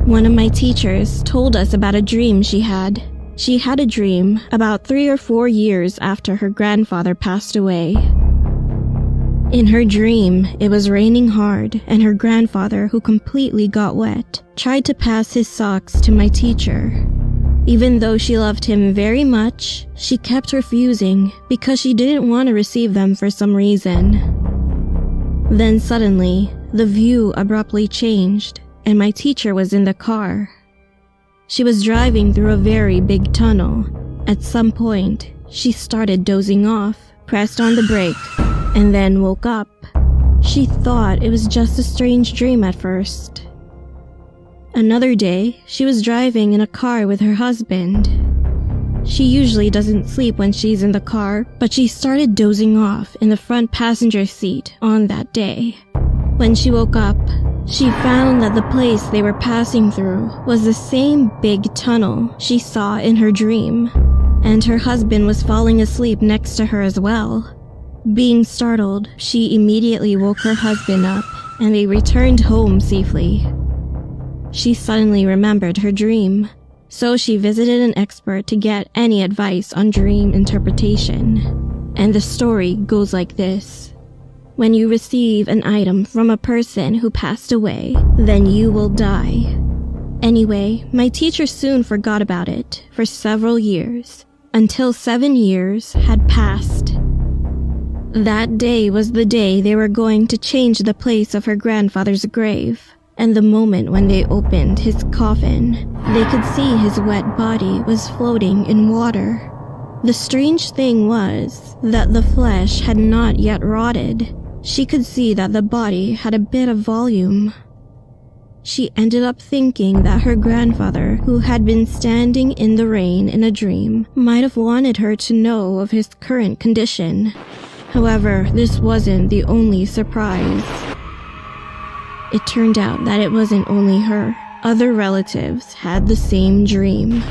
One of my teachers told us about a dream she had. She had a dream about 3 or 4 years after her grandfather passed away. In her dream, it was raining hard, and her grandfather, who completely got wet, tried to pass his socks to my teacher. Even though she loved him very much, she kept refusing because she didn't want to receive them for some reason. Then suddenly, the view abruptly changed, and my teacher was in the car. She was driving through a very big tunnel. At some point, she started dozing off, pressed on the brake, and then woke up. She thought it was just a strange dream at first. Another day, she was driving in a car with her husband. She usually doesn't sleep when she's in the car, but she started dozing off in the front passenger seat on that day. When she woke up, she found that the place they were passing through was the same big tunnel she saw in her dream, and her husband was falling asleep next to her as well. Being startled, she immediately woke her husband up, and they returned home safely. She suddenly remembered her dream, so she visited an expert to get any advice on dream interpretation. And the story goes like this. When you receive an item from a person who passed away, then you will die. Anyway, my teacher soon forgot about it for several years, until 7 years had passed. That day was the day they were going to change the place of her grandfather's grave, and the moment when they opened his coffin, they could see his wet body was floating in water. The strange thing was that the flesh had not yet rotted. She could see that the body had a bit of volume. She ended up thinking that her grandfather, who had been standing in the rain in a dream, might have wanted her to know of his current condition. However, this wasn't the only surprise. It turned out that it wasn't only her. Other relatives had the same dream.